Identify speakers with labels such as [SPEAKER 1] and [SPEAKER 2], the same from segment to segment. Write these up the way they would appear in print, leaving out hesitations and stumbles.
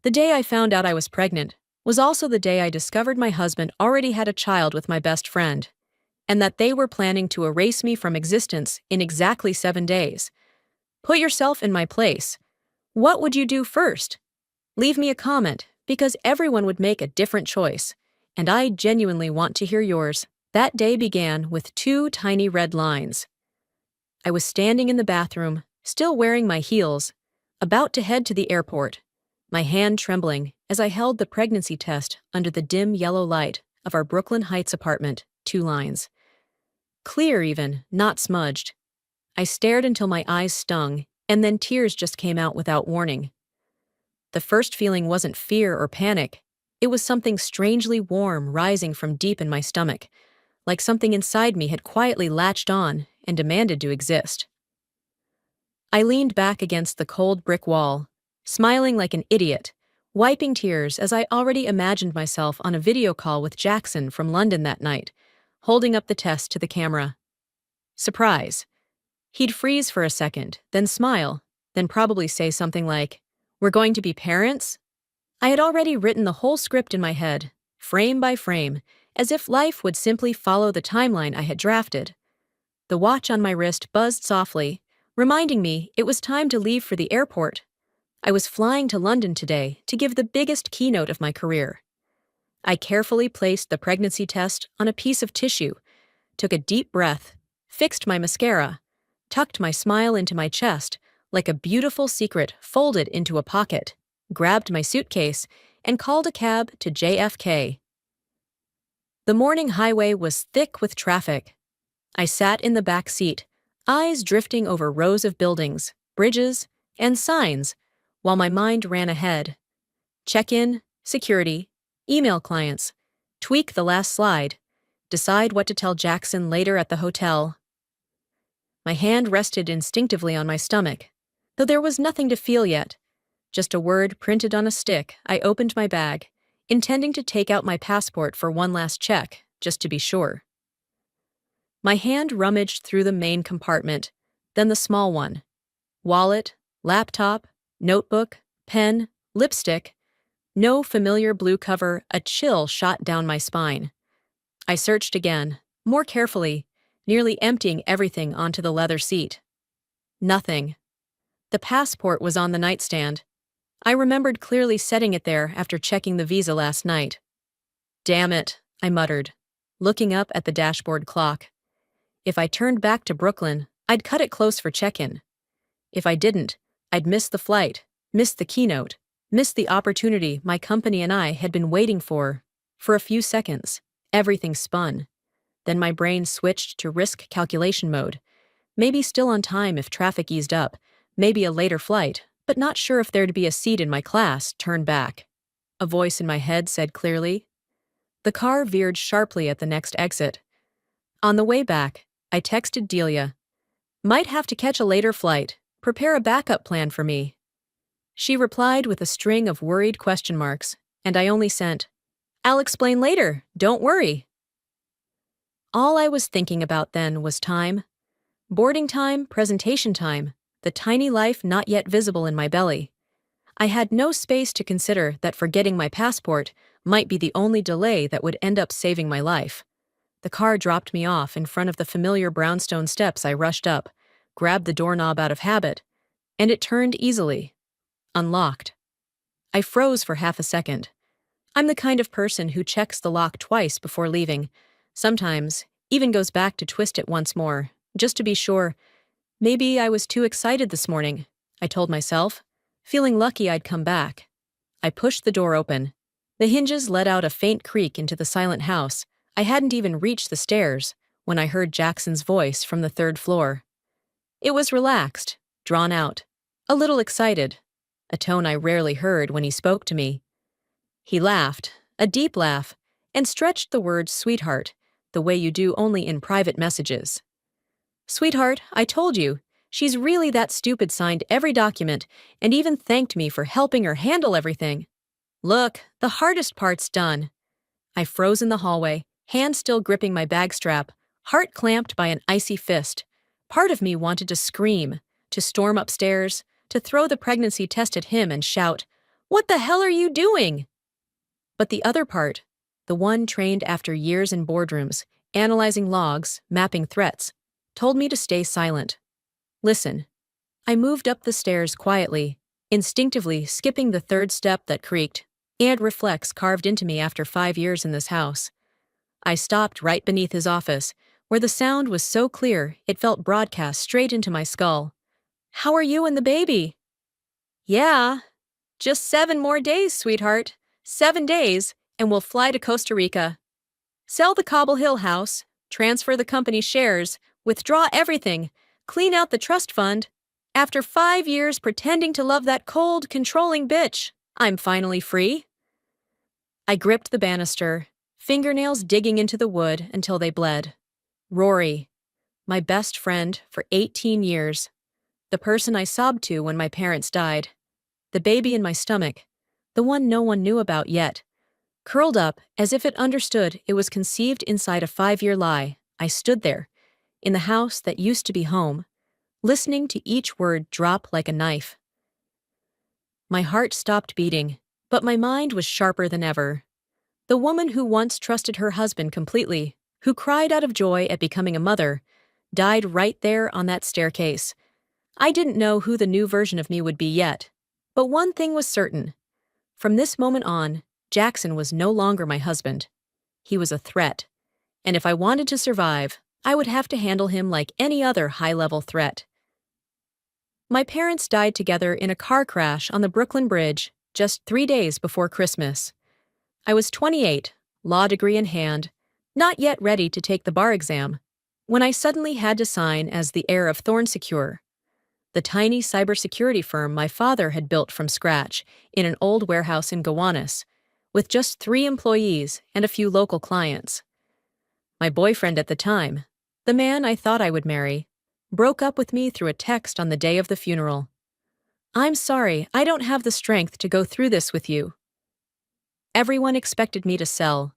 [SPEAKER 1] The day I found out I was pregnant was also the day I discovered my husband already had a child with my best friend, and that they were planning to erase me from existence in exactly 7 days. Put yourself in my place. What would you do first? Leave me a comment, because everyone would make a different choice, and I genuinely want to hear yours. That day began with 2 tiny red lines. I was standing in the bathroom, still wearing my heels, about to head to the airport, my hand trembling as I held the pregnancy test under the dim yellow light of our Brooklyn Heights apartment. 2 lines. Clear even, not smudged. I stared until my eyes stung, and then tears just came out without warning. The first feeling wasn't fear or panic. It was something strangely warm rising from deep in my stomach, like something inside me had quietly latched on and demanded to exist. I leaned back against the cold brick wall, smiling like an idiot, wiping tears as I already imagined myself on a video call with Jackson from London that night, holding up the test to the camera. Surprise. He'd freeze for a second, then smile, then probably say something like, "We're going to be parents?" I had already written the whole script in my head, frame by frame, as if life would simply follow the timeline I had drafted. The watch on my wrist buzzed softly, reminding me it was time to leave for the airport. I was flying to London today to give the biggest keynote of my career. I carefully placed the pregnancy test on a piece of tissue, took a deep breath, fixed my mascara, tucked my smile into my chest like a beautiful secret folded into a pocket, grabbed my suitcase, and called a cab to JFK. The morning highway was thick with traffic. I sat in the back seat, eyes drifting over rows of buildings, bridges, and signs, while my mind ran ahead. Check-in, security, email clients, tweak the last slide, decide what to tell Jackson later at the hotel. My hand rested instinctively on my stomach, though there was nothing to feel yet. Just a word printed on a stick. I opened my bag, intending to take out my passport for one last check, just to be sure. My hand rummaged through the main compartment, then the small one. Wallet, laptop, notebook, pen, lipstick. No familiar blue cover. A chill shot down my spine. I searched again, more carefully, nearly emptying everything onto the leather seat. Nothing. The passport was on the nightstand. I remembered clearly setting it there after checking the visa last night. Damn it, I muttered, looking up at the dashboard clock. If I turned back to Brooklyn, I'd cut it close for check-in. If I didn't, I'd miss the flight, miss the keynote, miss the opportunity my company and I had been waiting for. For a few seconds, everything spun. Then my brain switched to risk calculation mode. Maybe still on time if traffic eased up, maybe a later flight, but not sure if there'd be a seat in my class. Turn back. A voice in my head said clearly. The car veered sharply at the next exit. On the way back, I texted Delia. Might have to catch a later flight. Prepare a backup plan for me. She replied with a string of worried question marks, and I only sent, I'll explain later, don't worry. All I was thinking about then was time. Boarding time, presentation time, the tiny life not yet visible in my belly. I had no space to consider that forgetting my passport might be the only delay that would end up saving my life. The car dropped me off in front of the familiar brownstone steps. I rushed up, grabbed the doorknob out of habit, and it turned easily. Unlocked. I froze for half a second. I'm the kind of person who checks the lock twice before leaving, sometimes even goes back to twist it once more, just to be sure. Maybe I was too excited this morning, I told myself, feeling lucky I'd come back. I pushed the door open. The hinges let out a faint creak into the silent house. I hadn't even reached the stairs when I heard Jackson's voice from the 3rd floor. It was relaxed, drawn out, a little excited, a tone I rarely heard when he spoke to me. He laughed, a deep laugh, and stretched the word sweetheart, the way you do only in private messages. Sweetheart, I told you, she's really that stupid. Signed every document and even thanked me for helping her handle everything. Look, the hardest part's done. I froze in the hallway, hand still gripping my bag strap, heart clamped by an icy fist. Part of me wanted to scream, to storm upstairs, to throw the pregnancy test at him and shout, What the hell are you doing? But the other part, the one trained after years in boardrooms, analyzing logs, mapping threats, told me to stay silent. Listen. I moved up the stairs quietly, instinctively skipping the third step that creaked, and reflex carved into me after 5 years in this house. I stopped right beneath his office, where the sound was so clear it felt broadcast straight into my skull. How are you and the baby? Yeah, just 7 more days, sweetheart. 7 days, and we'll fly to Costa Rica. Sell the Cobble Hill house, transfer the company shares, withdraw everything, clean out the trust fund. After 5 years pretending to love that cold, controlling bitch, I'm finally free. I gripped the banister, fingernails digging into the wood until they bled. Rory, my best friend for 18 years, the person I sobbed to when my parents died, the baby in my stomach, the one no one knew about yet, curled up as if it understood it was conceived inside a 5-year lie. I stood there, in the house that used to be home, listening to each word drop like a knife. My heart stopped beating, but my mind was sharper than ever. The woman who once trusted her husband completely, who cried out of joy at becoming a mother, died right there on that staircase. I didn't know who the new version of me would be yet, but one thing was certain. From this moment on, Jackson was no longer my husband. He was a threat, and if I wanted to survive, I would have to handle him like any other high-level threat. My parents died together in a car crash on the Brooklyn Bridge just 3 days before Christmas. I was 28, law degree in hand, not yet ready to take the bar exam, when I suddenly had to sign as the heir of Thornsecure, the tiny cybersecurity firm my father had built from scratch in an old warehouse in Gowanus, with just 3 employees and a few local clients. My boyfriend at the time, the man I thought I would marry, broke up with me through a text on the day of the funeral. I'm sorry, I don't have the strength to go through this with you. Everyone expected me to sell.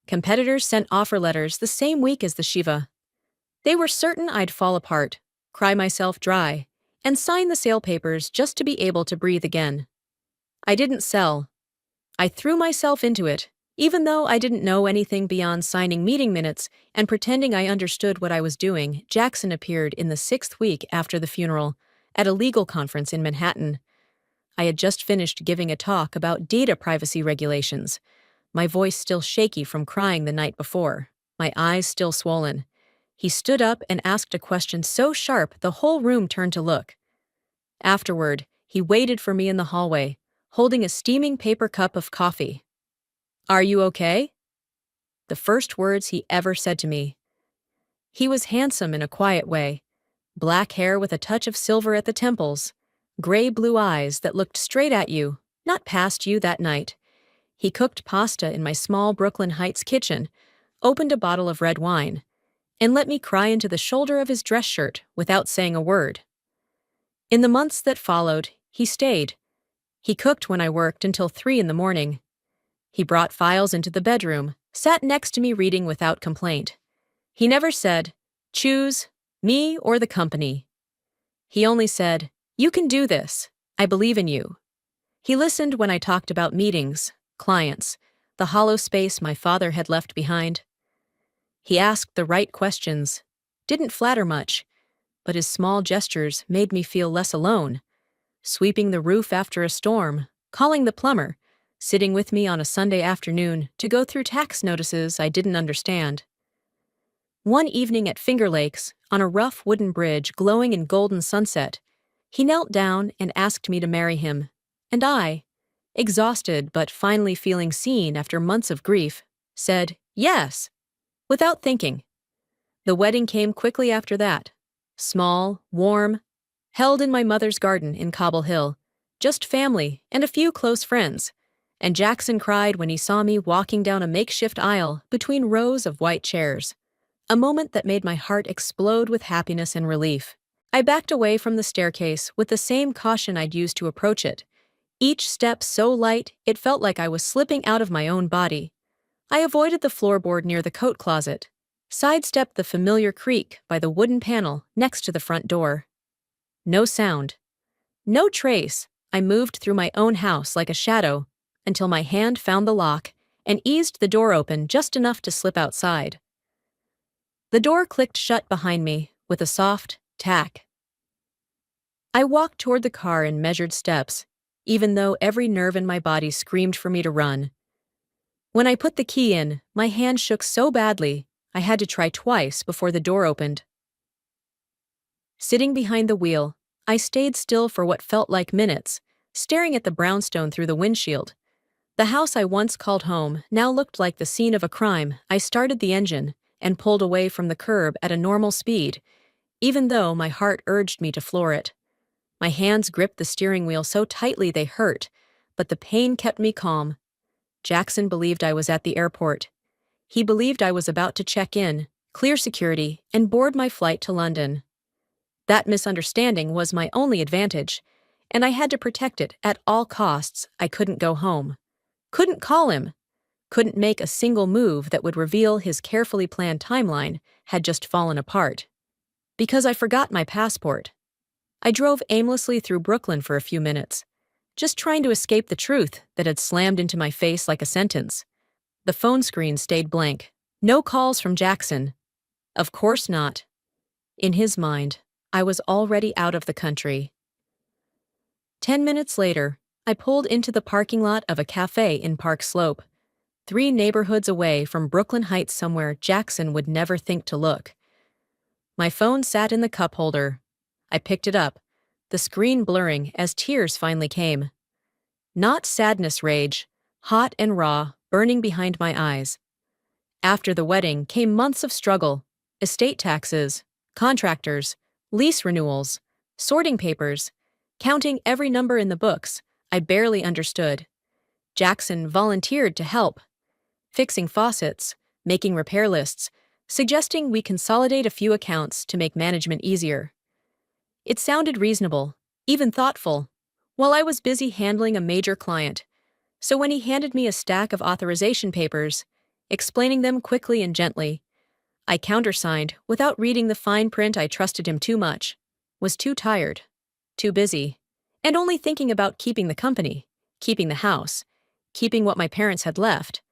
[SPEAKER 1] Competitors sent offer letters the same week as the Shiva. They were certain I'd fall apart, cry myself dry, and sign the sale papers just to be able to breathe again. I didn't sell. I threw myself into it, even though I didn't know anything beyond signing meeting minutes and pretending I understood what I was doing. Jackson appeared in the 6th week after the funeral, at a legal conference in Manhattan. I had just finished giving a talk about data privacy regulations, my voice still shaky from crying the night before, my eyes still swollen. He stood up and asked a question so sharp the whole room turned to look. Afterward, he waited for me in the hallway, holding a steaming paper cup of coffee. Are you okay? The first words he ever said to me. He was handsome in a quiet way, black hair with a touch of silver at the temples, gray-blue eyes that looked straight at you, not past you that night. He cooked pasta in my small Brooklyn Heights kitchen, opened a bottle of red wine, and let me cry into the shoulder of his dress shirt without saying a word. In the months that followed, he stayed. He cooked when I worked until 3 in the morning. He brought files into the bedroom, sat next to me reading without complaint. He never said, choose, me or the company. He only said, you can do this. I believe in you. He listened when I talked about meetings, clients, the hollow space my father had left behind. He asked the right questions, didn't flatter much, but his small gestures made me feel less alone. Sweeping the roof after a storm, calling the plumber, sitting with me on a Sunday afternoon to go through tax notices I didn't understand. One evening at Finger Lakes, on a rough wooden bridge glowing in golden sunset, he knelt down and asked me to marry him, and I, exhausted but finally feeling seen after months of grief, said yes, without thinking. The wedding came quickly after that, small, warm, held in my mother's garden in Cobble Hill, just family and a few close friends, and Jackson cried when he saw me walking down a makeshift aisle between rows of white chairs, a moment that made my heart explode with happiness and relief. I backed away from the staircase with the same caution I'd used to approach it, each step so light it felt like I was slipping out of my own body. I avoided the floorboard near the coat closet, sidestepped the familiar creak by the wooden panel next to the front door. No sound. No trace I moved through my own house like a shadow until my hand found the lock and eased the door open just enough to slip outside. The door clicked shut behind me with a soft tack. I walked toward the car in measured steps, even though every nerve in my body screamed for me to run. When I put the key in, my hand shook so badly I had to try twice before the door opened. Sitting behind the wheel, I stayed still for what felt like minutes, staring at the brownstone through the windshield. The house I once called home now looked like the scene of a crime. I started the engine and pulled away from the curb at a normal speed, even though my heart urged me to floor it. My hands gripped the steering wheel so tightly they hurt, but the pain kept me calm. Jackson believed I was at the airport. He believed I was about to check in, clear security, and board my flight to London. That misunderstanding was my only advantage, and I had to protect it at all costs. I couldn't go home. Couldn't call him. Couldn't make a single move that would reveal his carefully planned timeline had just fallen apart. Because I forgot my passport. I drove aimlessly through Brooklyn for a few minutes, just trying to escape the truth that had slammed into my face like a sentence. The phone screen stayed blank. No calls from Jackson. Of course not. In his mind, I was already out of the country. 10 minutes later, I pulled into the parking lot of a cafe in Park Slope, 3 neighborhoods away from Brooklyn Heights, somewhere Jackson would never think to look. My phone sat in the cup holder. I picked it up, the screen blurring as tears finally came. Not sadness rage, hot and raw, burning behind my eyes. After the wedding came months of struggle, estate taxes, contractors, lease renewals, sorting papers, counting every number in the books I barely understood. Jackson volunteered to help, fixing faucets, making repair lists, suggesting we consolidate a few accounts to make management easier. It sounded reasonable, even thoughtful, while I was busy handling a major client. So when he handed me a stack of authorization papers, explaining them quickly and gently, I countersigned without reading the fine print. I trusted him too much, was too tired, too busy, and only thinking about keeping the company, keeping the house, keeping what my parents had left,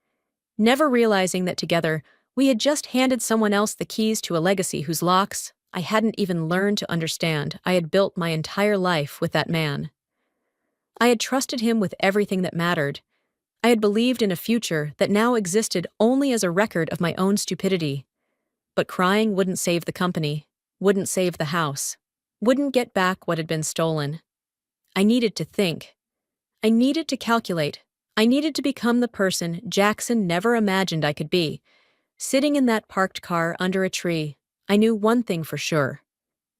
[SPEAKER 1] never realizing that together we had just handed someone else the keys to a legacy whose locks I hadn't even learned to understand. I had built my entire life with that man. I had trusted him with everything that mattered. I had believed in a future that now existed only as a record of my own stupidity. But crying wouldn't save the company, wouldn't save the house, wouldn't get back what had been stolen. I needed to think. I needed to calculate. I needed to become the person Jackson never imagined I could be. Sitting in that parked car under a tree, I knew one thing for sure.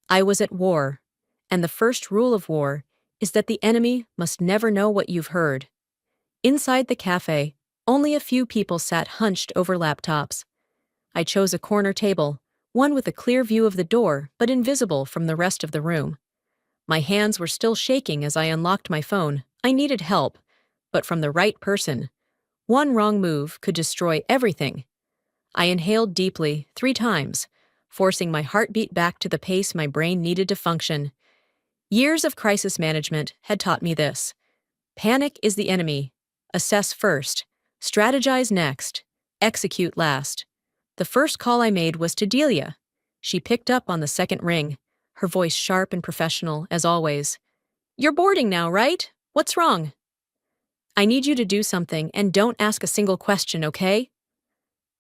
[SPEAKER 1] I was at war, and the first rule of war is that the enemy must never know what you've heard. Inside the cafe, only a few people sat hunched over laptops. I chose a corner table, one with a clear view of the door but invisible from the rest of the room. My hands were still shaking as I unlocked my phone. I needed help, but from the right person. One wrong move could destroy everything. I inhaled deeply 3 times, forcing my heartbeat back to the pace my brain needed to function. Years of crisis management had taught me this. Panic is the enemy. Assess first, strategize next, execute last. The first call I made was to Delia. She picked up on the second ring, her voice sharp and professional as always. "You're boarding now, right? What's wrong?" "I need you to do something and don't ask a single question, okay?"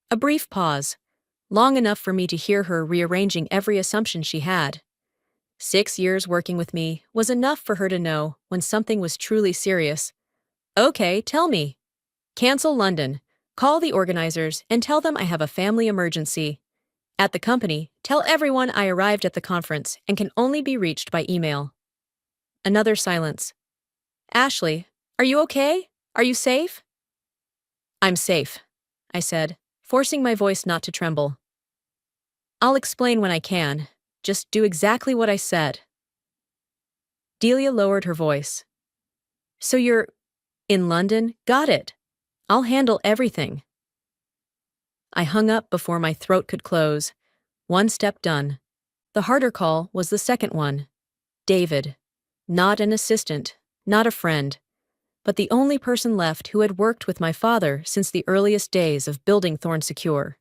[SPEAKER 1] A brief pause, long enough for me to hear her rearranging every assumption she had. 6 years working with me was enough for her to know when something was truly serious. "Okay, tell me." "Cancel London. Call the organizers and tell them I have a family emergency. At the company, tell everyone I arrived at the conference and can only be reached by email." Another silence. "Ashley, are you okay? Are you safe?" "I'm safe," I said, forcing my voice not to tremble. "I'll explain when I can. Just do exactly what I said." Delia lowered her voice. "So you're in London? Got it. I'll handle everything." I hung up before my throat could close. One step done. The harder call was the second one. David. Not an assistant, not a friend, but the only person left who had worked with my father since the earliest days of building Thorn Secure.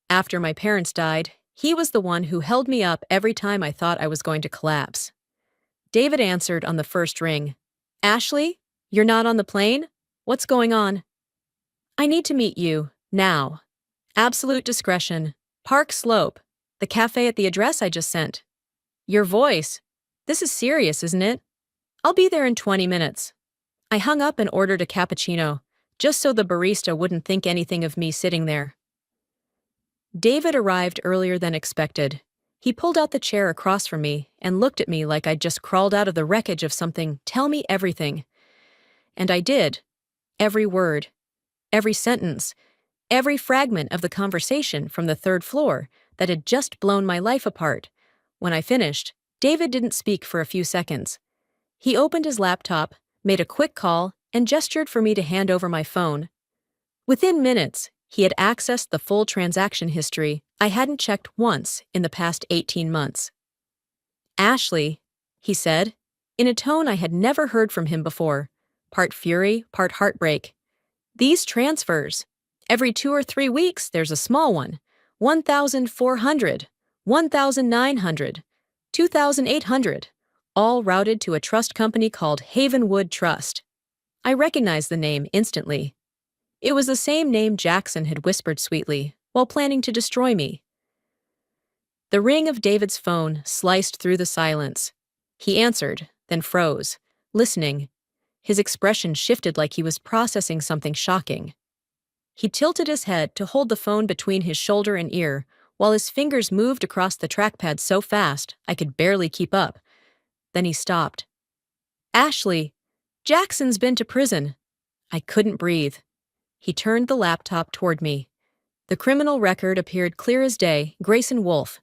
[SPEAKER 1] After my parents died, he was the one who held me up every time I thought I was going to collapse. David answered on the first ring. Ashley, you're not on the plane? What's going on? I need to meet you, now. Absolute discretion. Park Slope. The cafe at the address I just sent. Your voice. This is serious, isn't it? I'll be there in 20 minutes. I hung up and ordered a cappuccino, just so the barista wouldn't think anything of me sitting there. David arrived earlier than expected. He pulled out the chair across from me and looked at me like I'd just crawled out of the wreckage of something. Tell me everything. And I did. Every word. Every sentence. Every fragment of the conversation from the third floor that had just blown my life apart. When I finished, David didn't speak for a few seconds. He opened his laptop, made a quick call, and gestured for me to hand over my phone. Within minutes, he had accessed the full transaction history I hadn't checked once in the past 18 months. Ashley, he said, in a tone I had never heard from him before, part fury, part heartbreak. These transfers. Every 2 or 3 weeks, there's a small one. 1,400, 1,900, 2,800, all routed to a trust company called Havenwood Trust. I recognized the name instantly. It was the same name Jackson had whispered sweetly while planning to destroy me. The ring of David's phone sliced through the silence. He answered, then froze, listening. His expression shifted like he was processing something shocking. He tilted his head to hold the phone between his shoulder and ear, while his fingers moved across the trackpad so fast I could barely keep up. Then he stopped. Ashley, Jackson's been to prison. I couldn't breathe. He turned the laptop toward me. The criminal record appeared clear as day. Grayson Wolfe,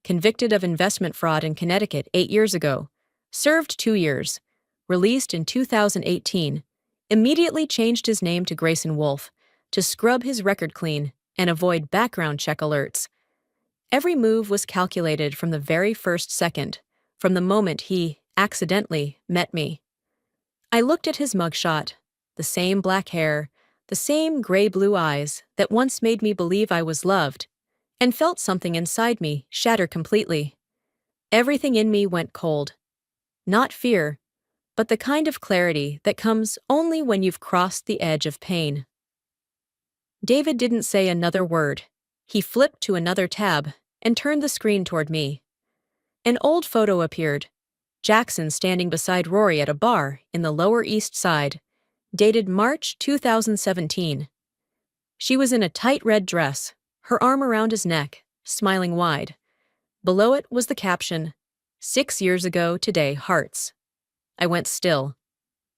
[SPEAKER 1] convicted of investment fraud in Connecticut 8 years ago, served 2 years, released in 2018, immediately changed his name to Grayson Wolfe to scrub his record clean and avoid background check alerts. Every move was calculated from the very first second, from the moment he, accidentally, met me. I looked at his mugshot, the same black hair, the same gray-blue eyes that once made me believe I was loved, and felt something inside me shatter completely. Everything in me went cold. Not fear, but the kind of clarity that comes only when you've crossed the edge of pain. David didn't say another word. He flipped to another tab and turned the screen toward me. An old photo appeared. Jackson standing beside Rory at a bar in the Lower East Side, dated March 2017. She was in a tight red dress, her arm around his neck, smiling wide. Below it was the caption, 6 years ago today, hearts. I went still.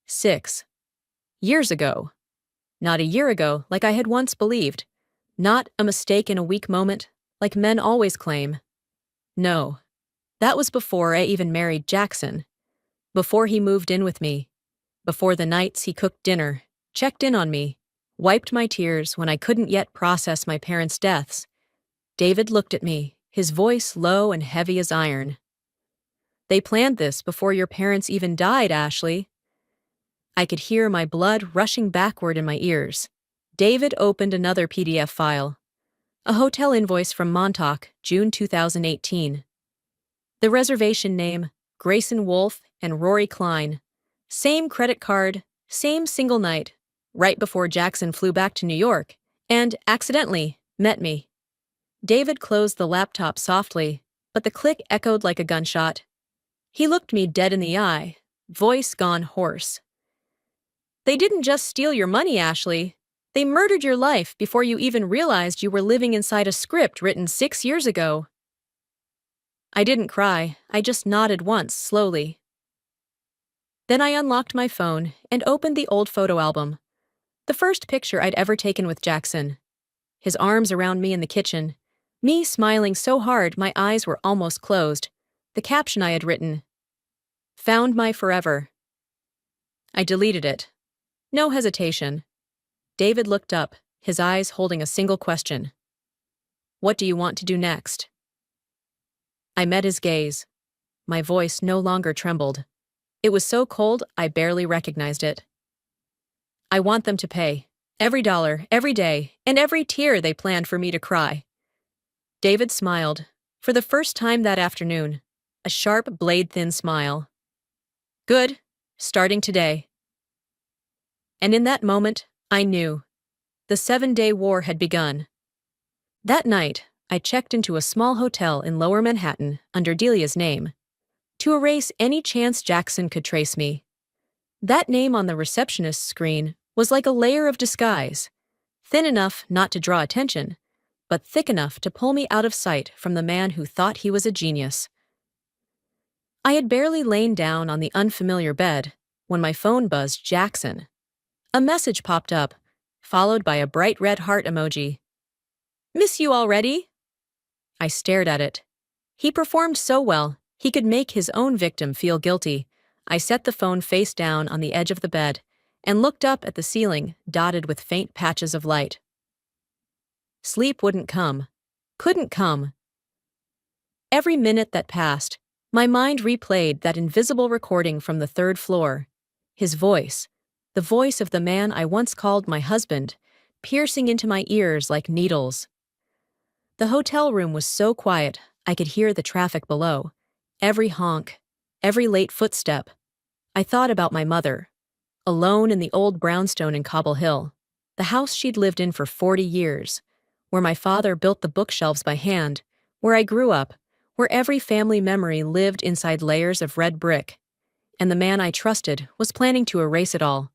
[SPEAKER 1] 6 years ago. Not a year ago, like I had once believed. Not a mistake in a weak moment, like men always claim. No, that was before I even married Jackson. Before he moved in with me. Before the nights he cooked dinner, checked in on me, wiped my tears when I couldn't yet process my parents' deaths. David looked at me, his voice low and heavy as iron. They planned this before your parents even died, Ashley. I could hear my blood rushing backward in my ears. David opened another PDF file. A hotel invoice from Montauk, June 2018. The reservation name, Grayson Wolfe and Rory Klein. Same credit card, same single night, right before Jackson flew back to New York, and, accidentally, met me. David closed the laptop softly, but the click echoed like a gunshot. He looked me dead in the eye, voice gone hoarse. They didn't just steal your money, Ashley. They murdered your life before you even realized you were living inside a script written 6 years ago. I didn't cry, I just nodded once, slowly. Then I unlocked my phone and opened the old photo album. The first picture I'd ever taken with Jackson. His arms around me in the kitchen. Me smiling so hard my eyes were almost closed. The caption I had written. Found my forever. I deleted it. No hesitation. David looked up, his eyes holding a single question. What do you want to do next? I met his gaze. My voice no longer trembled. It was so cold I barely recognized it. I want them to pay. Every dollar, every day, and every tear they planned for me to cry. David smiled. For the first time that afternoon. A sharp, blade-thin smile. Good. Starting today. And in that moment, I knew. The 7-day war had begun. That night, I checked into a small hotel in Lower Manhattan under Delia's name, to erase any chance Jackson could trace me. That name on the receptionist's screen was like a layer of disguise, thin enough not to draw attention, but thick enough to pull me out of sight from the man who thought he was a genius. I had barely lain down on the unfamiliar bed when my phone buzzed Jackson. A message popped up, followed by a bright red heart emoji. "Miss you already?" I stared at it. He performed so well, he could make his own victim feel guilty. I set the phone face down on the edge of the bed and looked up at the ceiling, dotted with faint patches of light. Sleep wouldn't come. Couldn't come. Every minute that passed, my mind replayed that invisible recording from the 3rd floor. His voice, the voice of the man I once called my husband, piercing into my ears like needles. The hotel room was so quiet, I could hear the traffic below. Every honk, every late footstep. I thought about my mother, alone in the old brownstone in Cobble Hill, the house she'd lived in for 40 years, where my father built the bookshelves by hand, where I grew up, where every family memory lived inside layers of red brick, and the man I trusted was planning to erase it all.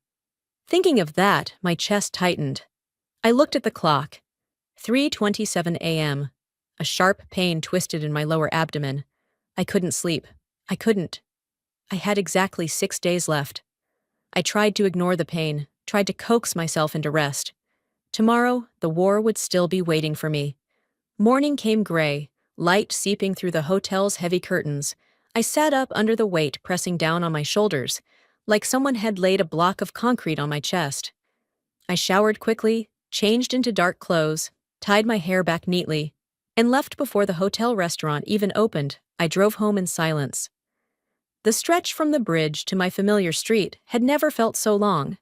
[SPEAKER 1] Thinking of that, my chest tightened. I looked at the clock. 3:27 a.m. A sharp pain twisted in my lower abdomen. I couldn't sleep. I couldn't. I had exactly 6 days left. I tried to ignore the pain, tried to coax myself into rest. Tomorrow, the war would still be waiting for me. Morning came gray, light seeping through the hotel's heavy curtains. I sat up under the weight pressing down on my shoulders, like someone had laid a block of concrete on my chest. I showered quickly, changed into dark clothes, tied my hair back neatly, and left before the hotel restaurant even opened. I drove home in silence. The stretch from the bridge to my familiar street had never felt so long.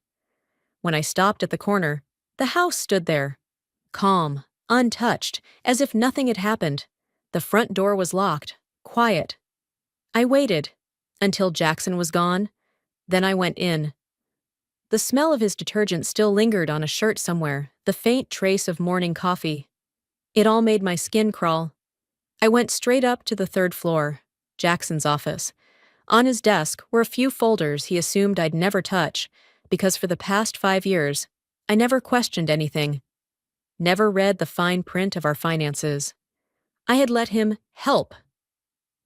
[SPEAKER 1] When I stopped at the corner, the house stood there, calm, untouched, as if nothing had happened. The front door was locked, quiet. I waited until Jackson was gone. Then I went in. The smell of his detergent still lingered on a shirt somewhere, the faint trace of morning coffee. It all made my skin crawl. I went straight up to the 3rd floor, Jackson's office. On his desk were a few folders he assumed I'd never touch, because for the past 5 years, I never questioned anything. Never read the fine print of our finances. I had let him help.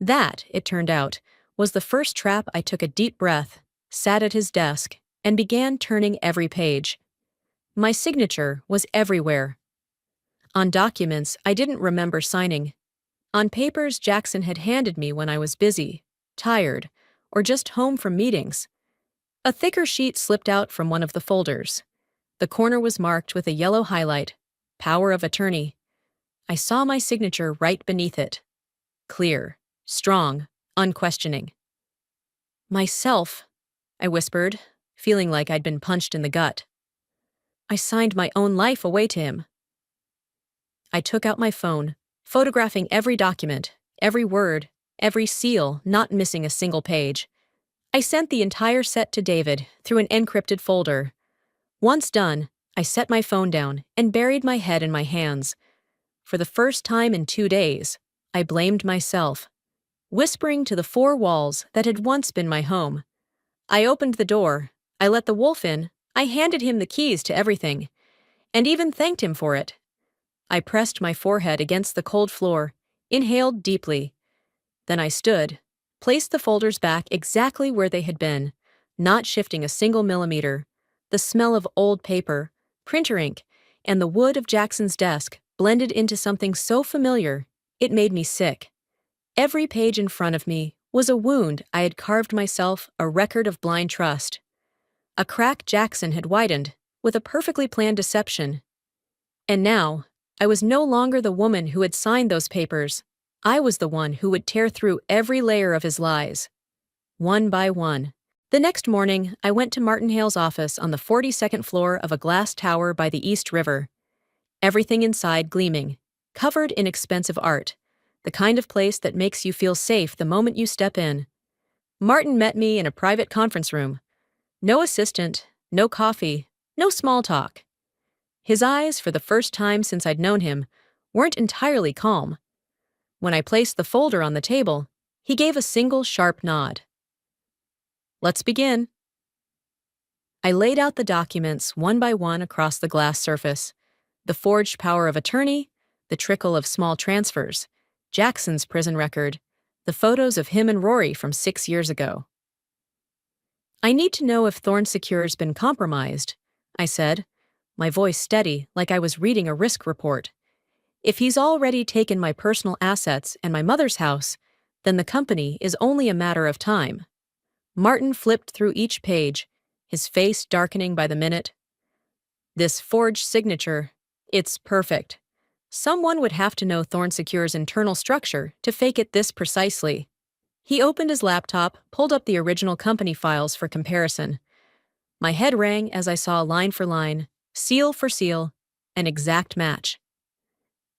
[SPEAKER 1] That, it turned out, was the first trap. I took a deep breath, sat at his desk, and began turning every page. My signature was everywhere. On documents I didn't remember signing. On papers Jackson had handed me when I was busy, tired, or just home from meetings. A thicker sheet slipped out from one of the folders. The corner was marked with a yellow highlight, Power of Attorney. I saw my signature right beneath it. Clear, strong, unquestioning. "Myself," I whispered, feeling like I'd been punched in the gut. I signed my own life away to him. I took out my phone, photographing every document, every word, every seal, not missing a single page. I sent the entire set to David through an encrypted folder. Once done, I set my phone down and buried my head in my hands. For the first time in 2 days, I blamed myself, whispering to the 4 walls that had once been my home. I opened the door, I let the wolf in, I handed him the keys to everything, and even thanked him for it. I pressed my forehead against the cold floor, inhaled deeply. Then I stood, placed the folders back exactly where they had been, not shifting a single millimeter. The smell of old paper, printer ink, and the wood of Jackson's desk blended into something so familiar, it made me sick. Every page in front of me was a wound I had carved myself, a record of blind trust. A crack Jackson had widened, with a perfectly planned deception. And now, I was no longer the woman who had signed those papers. I was the one who would tear through every layer of his lies. One by one, The next morning, I went to Martin Hale's office on the 42nd floor of a glass tower by the East River. Everything inside gleaming, covered in expensive art, the kind of place that makes you feel safe the moment you step in. Martin met me in a private conference room. No assistant, no coffee, no small talk. His eyes, for the first time since I'd known him, weren't entirely calm. When I placed the folder on the table, he gave a single sharp nod. "Let's begin." I laid out the documents one by one across the glass surface. The forged power of attorney, the trickle of small transfers, Jackson's prison record, the photos of him and Rory from 6 years ago. "I need to know if Thorn Secure's been compromised," I said, my voice steady like I was reading a risk report. "If he's already taken my personal assets and my mother's house, then the company is only a matter of time." Martin flipped through each page, his face darkening by the minute. "This forged signature, it's perfect. Someone would have to know Thorn Secure's internal structure to fake it this precisely." He opened his laptop, pulled up the original company files for comparison. My head rang as I saw line for line, seal for seal, an exact match.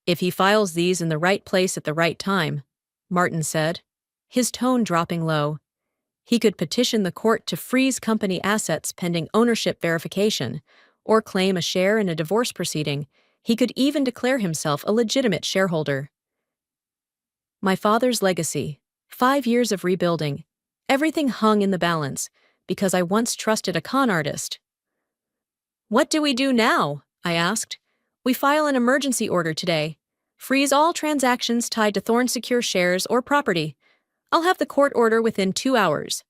[SPEAKER 1] "If he files these in the right place at the right time," Martin said, his tone dropping low, "he could petition the court to freeze company assets pending ownership verification, or claim a share in a divorce proceeding. He could even declare himself a legitimate shareholder." My father's legacy, 5 years of rebuilding, everything hung in the balance because I once trusted a con artist. "What do we do now?" I asked. "We file an emergency order today. Freeze all transactions tied to Thorn Secure shares or property. I'll have the court order within 2 hours."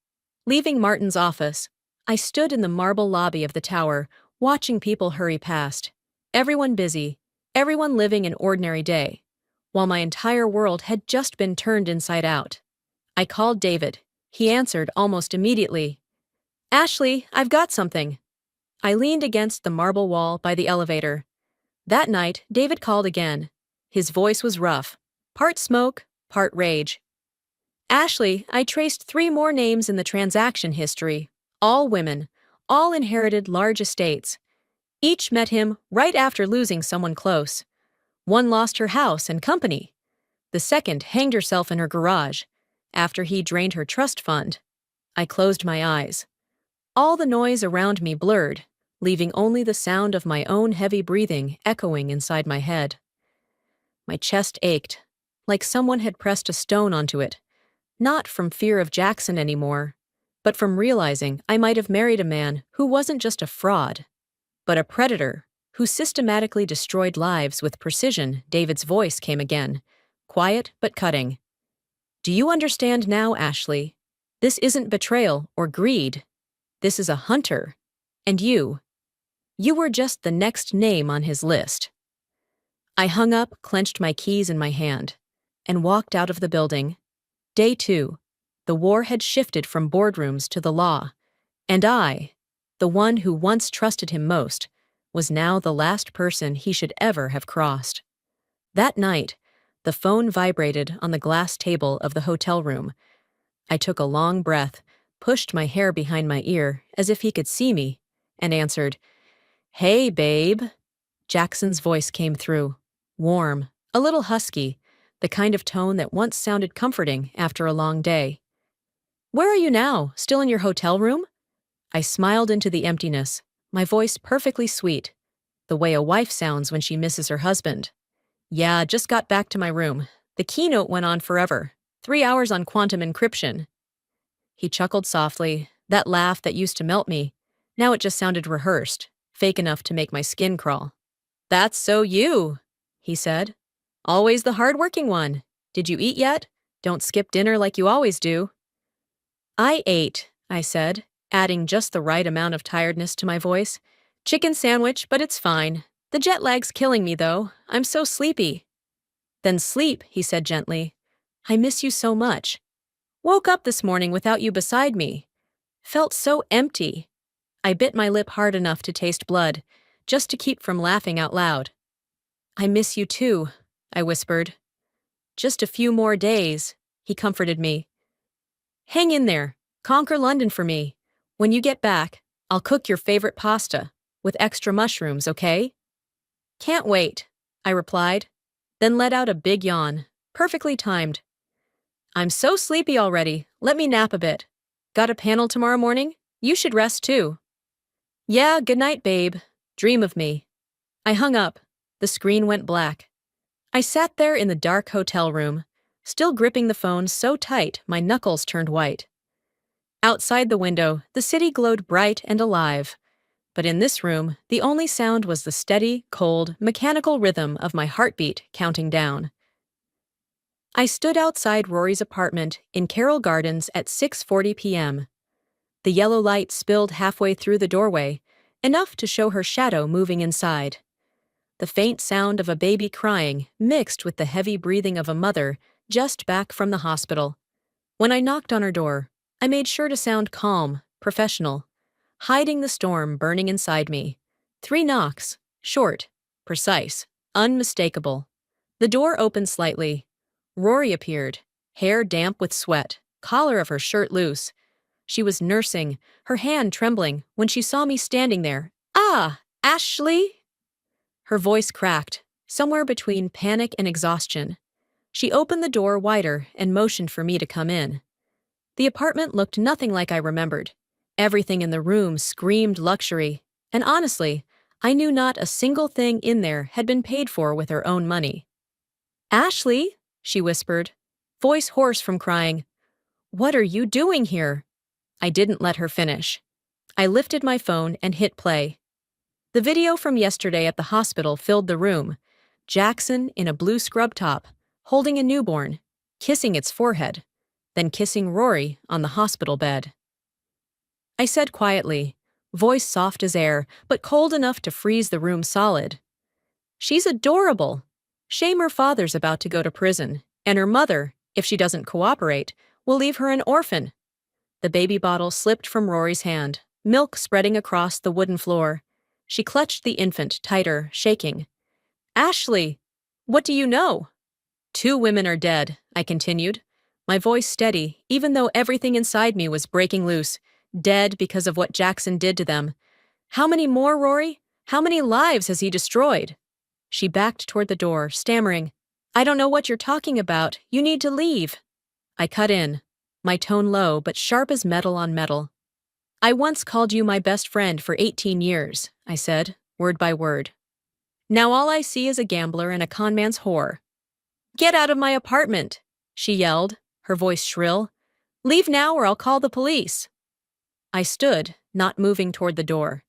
[SPEAKER 1] Leaving Martin's office, I stood in the marble lobby of the tower, watching people hurry past. Everyone busy, everyone living an ordinary day, while my entire world had just been turned inside out. I called David. He answered almost immediately. "Ashley, I've got something." I leaned against the marble wall by the elevator. That night, David called again. His voice was rough, part smoke, part rage. "Ashley, I traced 3 more names in the transaction history. All women, all inherited large estates. Each met him right after losing someone close. One lost her house and company. The second hanged herself in her garage after he drained her trust fund." I closed my eyes. All the noise around me blurred, leaving only the sound of my own heavy breathing echoing inside my head. My chest ached, like someone had pressed a stone onto it, not from fear of Jackson anymore, but from realizing I might have married a man who wasn't just a fraud, but a predator who systematically destroyed lives with precision. David's voice came again, quiet but cutting. "Do you understand now, Ashley? This isn't betrayal or greed. This is a hunter. And you were just the next name on his list." I hung up, clenched my keys in my hand, and walked out of the building. Day 2. The war had shifted from boardrooms to the law, and I, the one who once trusted him most, was now the last person he should ever have crossed. That night, the phone vibrated on the glass table of the hotel room. I took a long breath, pushed my hair behind my ear as if he could see me, and answered. "Hey, babe." Jackson's voice came through, warm, a little husky, the kind of tone that once sounded comforting after a long day. "Where are you now? Still in your hotel room?" I smiled into the emptiness, my voice perfectly sweet, the way a wife sounds when she misses her husband. "Yeah, just got back to my room. The keynote went on forever. 3 hours on quantum encryption." He chuckled softly, that laugh that used to melt me. Now it just sounded rehearsed, fake enough to make my skin crawl. "That's so you," he said. "Always the hard-working one. Did you eat yet? Don't skip dinner like you always do." "I ate," I said, adding just the right amount of tiredness to my voice. "Chicken sandwich, but it's fine. The jet lag's killing me, though. I'm so sleepy." "Then sleep," he said gently. "I miss you so much. Woke up this morning without you beside me. Felt so empty." I bit my lip hard enough to taste blood, just to keep from laughing out loud. "I miss you too," I whispered. "Just a few more days," he comforted me. "Hang in there. Conquer London for me. When you get back, I'll cook your favorite pasta, with extra mushrooms, okay? Can't wait, I replied, then let out a big yawn, perfectly timed. I'm so sleepy already, let me nap a bit. Got a panel tomorrow morning? You should rest too. Yeah, good night, babe. Dream of me. I hung up. The screen went black. I sat there in the dark hotel room, still gripping the phone so tight my knuckles turned white. Outside the window, the city glowed bright and alive. But in this room, the only sound was the steady, cold, mechanical rhythm of my heartbeat counting down. I stood outside Rory's apartment in Carroll Gardens at 6:40 p.m. The yellow light spilled halfway through the doorway, enough to show her shadow moving inside. The faint sound of a baby crying mixed with the heavy breathing of a mother just back from the hospital. When I knocked on her door, I made sure to sound calm, professional, hiding the storm burning inside me. 3 knocks, short, precise, unmistakable. The door opened slightly. Rory appeared, hair damp with sweat, collar of her shirt loose. She was nursing, her hand trembling, when she saw me standing there. Ah, Ashley? Her voice cracked, somewhere between panic and exhaustion. She opened the door wider and motioned for me to come in. The apartment looked nothing like I remembered. Everything in the room screamed luxury, and honestly, I knew not a single thing in there had been paid for with her own money. Ashley, she whispered, voice hoarse from crying. What are you doing here? I didn't let her finish. I lifted my phone and hit play. The video from yesterday at the hospital filled the room. Jackson in a blue scrub top, holding a newborn, kissing its forehead, then kissing Rory on the hospital bed. I said quietly, voice soft as air, but cold enough to freeze the room solid. She's adorable. Shame her father's about to go to prison, and her mother, if she doesn't cooperate, will leave her an orphan. The baby bottle slipped from Rory's hand, milk spreading across the wooden floor. She clutched the infant tighter, shaking. Ashley, what do you know? 2 women are dead, I continued, my voice steady, even though everything inside me was breaking loose, dead because of what Jackson did to them. How many more, Rory? How many lives has he destroyed? She backed toward the door, stammering, I don't know what you're talking about. You need to leave. I cut in, my tone low but sharp as metal on metal. I once called you my best friend for 18 years, I said, word by word. Now all I see is a gambler and a conman's whore. Get out of my apartment, she yelled, her voice shrill. Leave now or I'll call the police. I stood, not moving toward the door.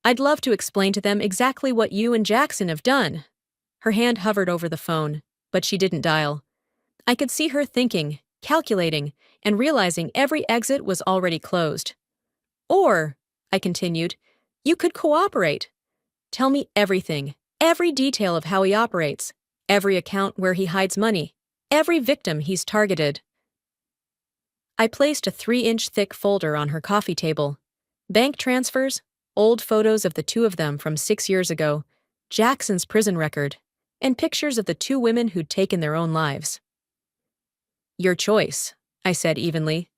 [SPEAKER 1] I'd love to explain to them exactly what you and Jackson have done. Her hand hovered over the phone, but she didn't dial. I could see her thinking, calculating, and realizing every exit was already closed. Or, I continued, you could cooperate. Tell me everything, every detail of how he operates, every account where he hides money, every victim he's targeted. I placed a 3-inch thick folder on her coffee table. Bank transfers, old photos of the 2 of them from 6 years ago, Jackson's prison record, and pictures of the 2 women who'd taken their own lives. Your choice, I said evenly.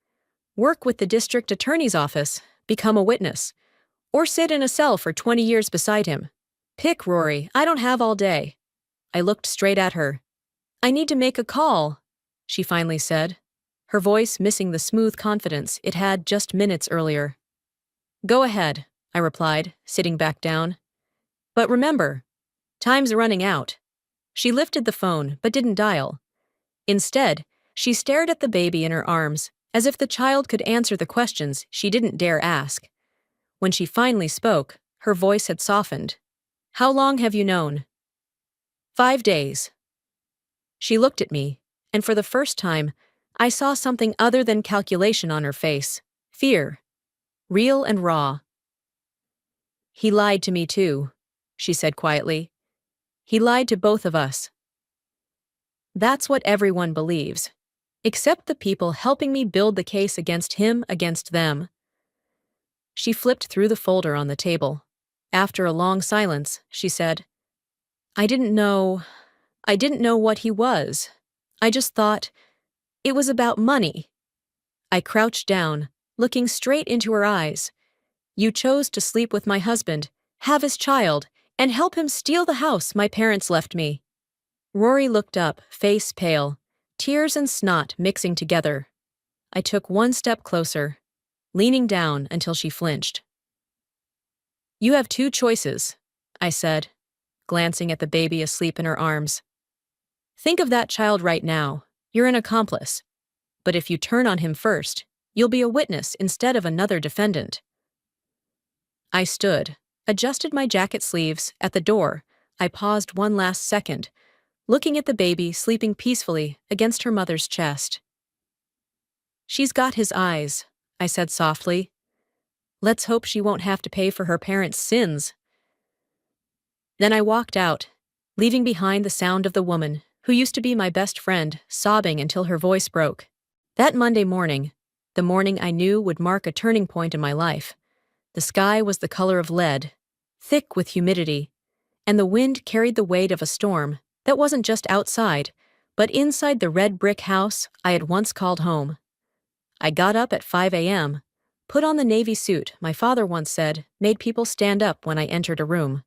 [SPEAKER 1] Work with the district attorney's office, become a witness, or sit in a cell for 20 years beside him. Pick, Rory, I don't have all day. I looked straight at her. I need to make a call, she finally said, her voice missing the smooth confidence it had just minutes earlier. Go ahead, I replied, sitting back down. But remember, time's running out. She lifted the phone, but didn't dial. Instead, she stared at the baby in her arms, as if the child could answer the questions she didn't dare ask. When she finally spoke, her voice had softened. How long have you known? 5 days. She looked at me, and for the first time, I saw something other than calculation on her face. Fear. Real and raw. He lied to me too, she said quietly. He lied to both of us. That's what everyone believes, except the people helping me build the case against him against them. She flipped through the folder on the table. After a long silence, she said, I didn't know what he was. I just thought it was about money. I crouched down, looking straight into her eyes. "You chose to sleep with my husband, have his child, and help him steal the house my parents left me." Rory looked up, face pale, tears and snot mixing together. I took one step closer, leaning down until she flinched. "You have two choices," I said, glancing at the baby asleep in her arms. "Think of that child right now. You're an accomplice. But if you turn on him first, you'll be a witness instead of another defendant." I stood, adjusted my jacket sleeves. At the door, I paused one last second, looking at the baby sleeping peacefully against her mother's chest. "She's got his eyes," I said softly. "Let's hope she won't have to pay for her parents' sins." Then I walked out, leaving behind the sound of the woman who used to be my best friend, sobbing until her voice broke. That Monday morning, the morning I knew would mark a turning point in my life, the sky was the color of lead, thick with humidity, and the wind carried the weight of a storm that wasn't just outside, but inside the red brick house I had once called home. I got up at 5 a.m., put on the navy suit my father once said made people stand up when I entered a room.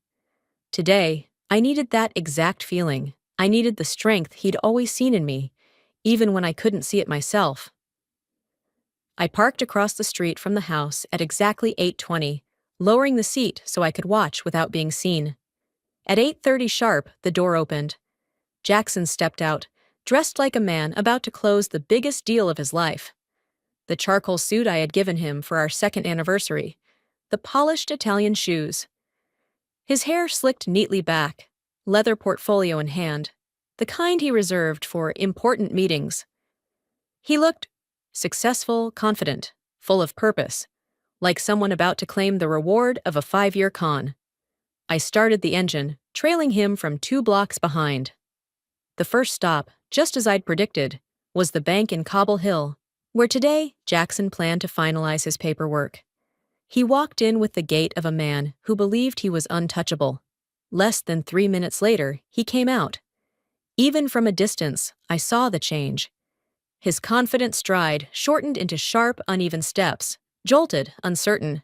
[SPEAKER 1] Today, I needed that exact feeling. I needed the strength he'd always seen in me, even when I couldn't see it myself. I parked across the street from the house at exactly 8:20, lowering the seat so I could watch without being seen. At 8:30 sharp, the door opened. Jackson stepped out, dressed like a man about to close the biggest deal of his life. The charcoal suit I had given him for our second anniversary, the polished Italian shoes. His hair slicked neatly back, leather portfolio in hand, the kind he reserved for important meetings. He looked successful, confident, full of purpose, like someone about to claim the reward of a 5-year con. I started the engine, trailing him from 2 blocks behind. The first stop, just as I'd predicted, was the bank in Cobble Hill, where today Jackson planned to finalize his paperwork. He walked in with the gait of a man who believed he was untouchable. Less than 3 minutes later, he came out. Even from a distance, I saw the change. His confident stride shortened into sharp, uneven steps, jolted, uncertain.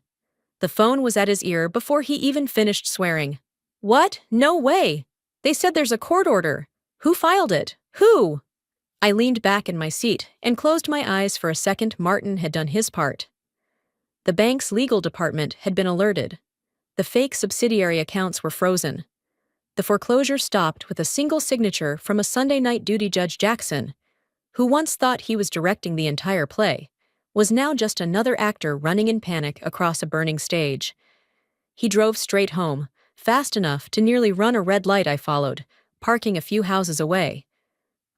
[SPEAKER 1] The phone was at his ear before he even finished swearing. "What? No way! They said there's a court order. Who filed it? Who?" I leaned back in my seat and closed my eyes for a second. Martin had done his part. The bank's legal department had been alerted. The fake subsidiary accounts were frozen. The foreclosure stopped with a single signature from a Sunday night duty judge. Jackson, who once thought he was directing the entire play, was now just another actor running in panic across a burning stage. He drove straight home, fast enough to nearly run a red light I followed, parking a few houses away.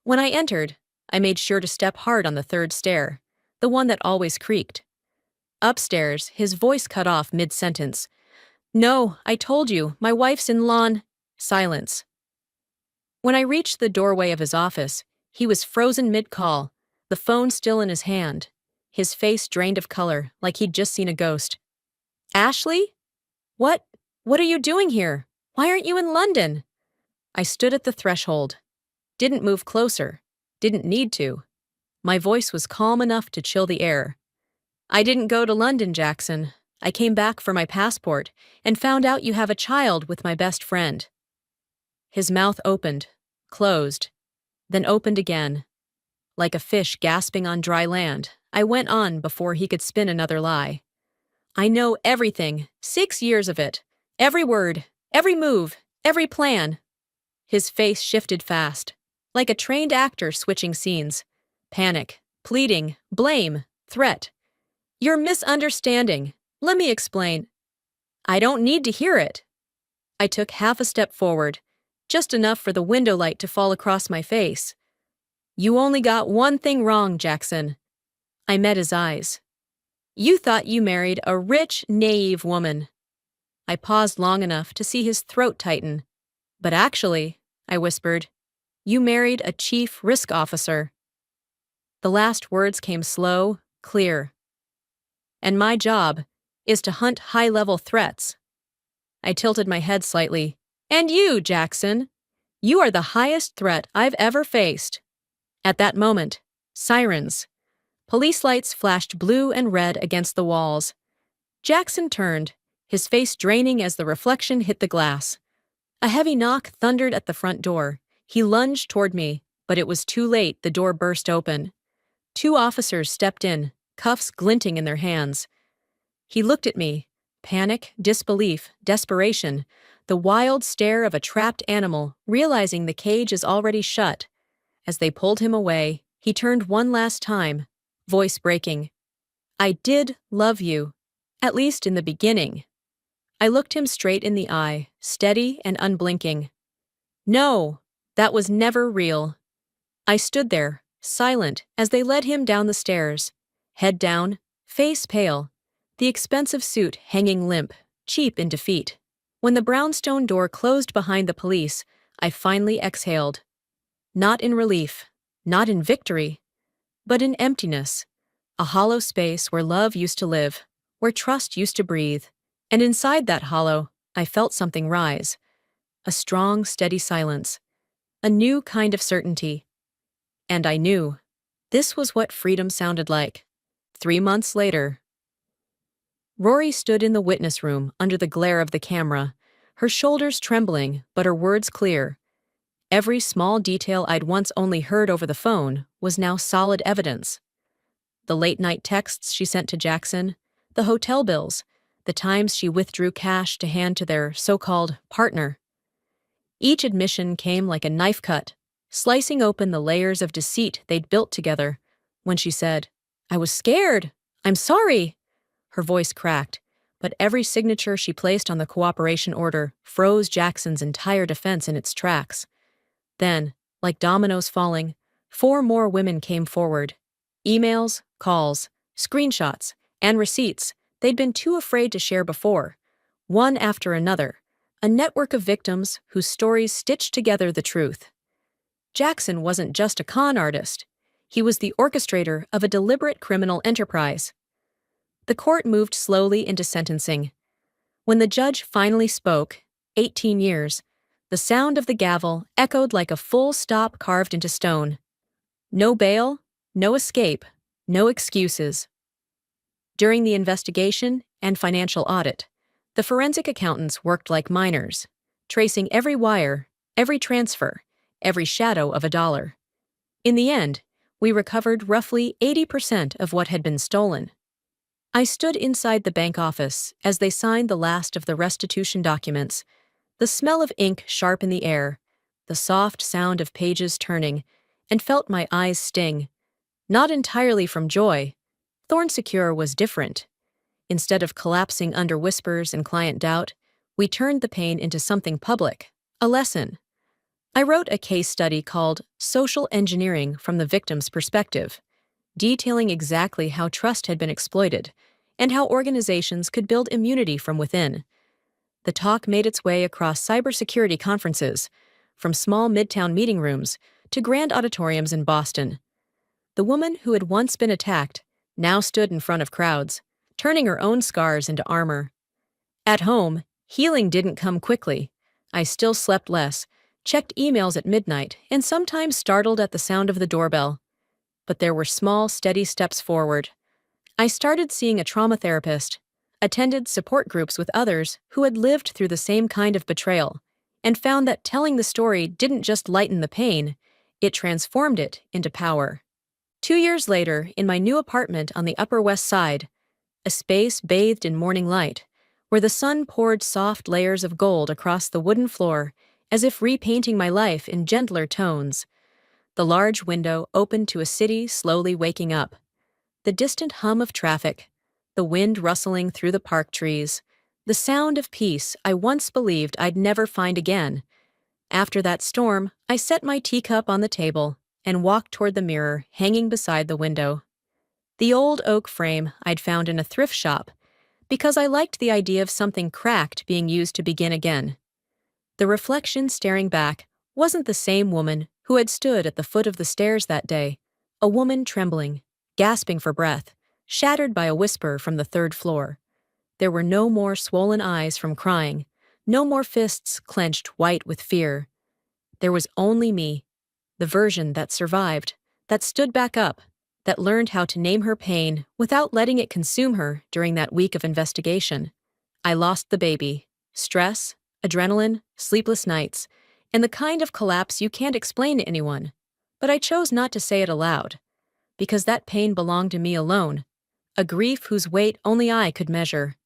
[SPEAKER 1] When I entered, I made sure to step hard on the 3rd stair, the one that always creaked. Upstairs, his voice cut off mid-sentence. "No, I told you, my wife's in lawn." Silence. When I reached the doorway of his office, he was frozen mid-call, the phone still in his hand, his face drained of color like he'd just seen a ghost. "Ashley? What are you doing here? Why aren't you in London?" I stood at the threshold. Didn't move closer. Didn't need to. My voice was calm enough to chill the air. "I didn't go to London, Jackson. I came back for my passport and found out you have a child with my best friend." His mouth opened, closed, then opened again. Like a fish gasping on dry land, I went on before he could spin another lie. "I know everything, 6 years of it. Every word, every move, every plan." His face shifted fast, like a trained actor switching scenes. Panic, pleading, blame, threat. "You're misunderstanding. Let me explain." "I don't need to hear it." I took half a step forward, just enough for the window light to fall across my face. "You only got one thing wrong, Jackson." I met his eyes. "You thought you married a rich, naive woman." I paused long enough to see his throat tighten. "But actually," I whispered, "you married a chief risk officer." The last words came slow, clear. "And my job is to hunt high-level threats." I tilted my head slightly. "And you, Jackson, you are the highest threat I've ever faced." At that moment, sirens. Police lights flashed blue and red against the walls. Jackson turned, his face draining as the reflection hit the glass. A heavy knock thundered at the front door. He lunged toward me, but it was too late. The door burst open. Two officers stepped in, cuffs glinting in their hands. He looked at me. Panic, disbelief, desperation, the wild stare of a trapped animal, realizing the cage is already shut. As they pulled him away, he turned one last time, voice breaking. "I did love you, at least in the beginning." I looked him straight in the eye, steady and unblinking. "No, that was never real." I stood there, silent, as they led him down the stairs, head down, face pale, the expensive suit hanging limp, cheap in defeat. When the brownstone door closed behind the police, I finally exhaled. Not in relief, not in victory, but in emptiness. A hollow space where love used to live, where trust used to breathe. And inside that hollow, I felt something rise. A strong, steady silence. A new kind of certainty. And I knew. This was what freedom sounded like. 3 months later. Rory stood in the witness room under the glare of the camera, her shoulders trembling, but her words clear. Every small detail I'd once only heard over the phone was now solid evidence. The late-night texts she sent to Jackson, the hotel bills, the times she withdrew cash to hand to their so-called partner. Each admission came like a knife cut, slicing open the layers of deceit they'd built together. When she said, "I was scared. I'm sorry," her voice cracked, but every signature she placed on the cooperation order froze Jackson's entire defense in its tracks. Then, like dominoes falling, 4 more women came forward. Emails, calls, screenshots, and receipts they'd been too afraid to share before. One after another, a network of victims whose stories stitched together the truth. Jackson wasn't just a con artist. He was the orchestrator of a deliberate criminal enterprise. The court moved slowly into sentencing. When the judge finally spoke, 18 years, the sound of the gavel echoed like a full stop carved into stone. No bail, no escape, no excuses. During the investigation and financial audit, the forensic accountants worked like miners, tracing every wire, every transfer, every shadow of a dollar. In the end, we recovered roughly 80% of what had been stolen. I stood inside the bank office as they signed the last of the restitution documents, the smell of ink sharp in the air, the soft sound of pages turning, and felt my eyes sting. Not entirely from joy. Thornsecure was different. Instead of collapsing under whispers and client doubt, we turned the pain into something public, a lesson. I wrote a case study called Social Engineering from the Victim's Perspective, detailing exactly how trust had been exploited and how organizations could build immunity from within. The talk made its way across cybersecurity conferences, from small midtown meeting rooms to grand auditoriums in Boston. The woman who had once been attacked now stood in front of crowds, turning her own scars into armor. At home, healing didn't come quickly. I still slept less, checked emails at midnight, and sometimes startled at the sound of the doorbell. But there were small, steady steps forward. I started seeing a trauma therapist, attended support groups with others who had lived through the same kind of betrayal, and found that telling the story didn't just lighten the pain, it transformed it into power. 2 years later, in my new apartment on the Upper West Side, a space bathed in morning light, where the sun poured soft layers of gold across the wooden floor, as if repainting my life in gentler tones. The large window opened to a city slowly waking up. The distant hum of traffic, the wind rustling through the park trees, the sound of peace I once believed I'd never find again. After that storm, I set my teacup on the table and walked toward the mirror hanging beside the window. The old oak frame I'd found in a thrift shop, because I liked the idea of something cracked being used to begin again. The reflection staring back wasn't the same woman who had stood at the foot of the stairs that day, a woman trembling, gasping for breath, shattered by a whisper from the 3rd floor. There were no more swollen eyes from crying, no more fists clenched white with fear. There was only me, the version that survived, that stood back up, that learned how to name her pain without letting it consume her during that week of investigation. I lost the baby. Stress, adrenaline, sleepless nights, and the kind of collapse you can't explain to anyone. But I chose not to say it aloud, because that pain belonged to me alone, a grief whose weight only I could measure.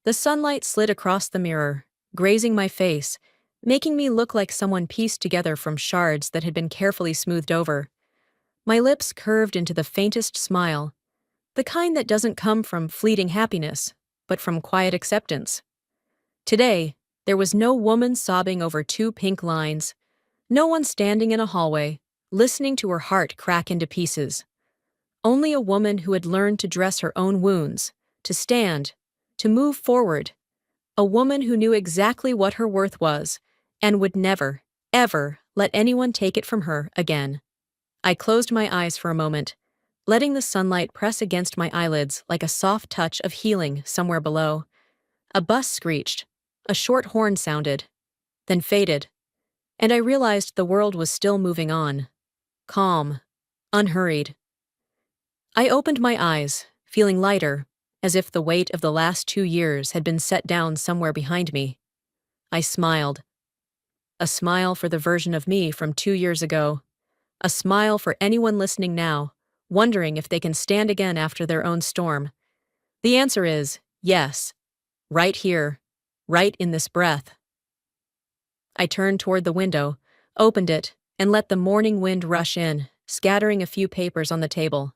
[SPEAKER 1] The sunlight slid across the mirror, grazing my face, making me look like someone pieced together from shards that had been carefully smoothed over. My lips curved into the faintest smile, the kind that doesn't come from fleeting happiness, but from quiet acceptance. Today, there was no woman sobbing over two pink lines, no one standing in a hallway, listening to her heart crack into pieces. Only a woman who had learned to dress her own wounds, to stand, to move forward. A woman who knew exactly what her worth was, and would never, ever let anyone take it from her again. I closed my eyes for a moment, letting the sunlight press against my eyelids like a soft touch of healing somewhere below. A bus screeched, a short horn sounded, then faded, and I realized the world was still moving on. Calm, unhurried. I opened my eyes, feeling lighter, as if the weight of the last 2 years had been set down somewhere behind me. I smiled. A smile for the version of me from 2 years ago. A smile for anyone listening now, wondering if they can stand again after their own storm. The answer is yes. Right here. Right in this breath. I turned toward the window, opened it, and let the morning wind rush in, scattering a few papers on the table.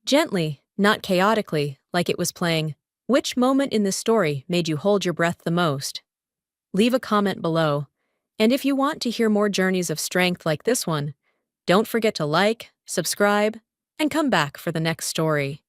[SPEAKER 1] Gently, not chaotically, like it was playing, "Which moment in this story made you hold your breath the most?" Leave a comment below. And if you want to hear more journeys of strength like this one, don't forget to like, subscribe, and come back for the next story.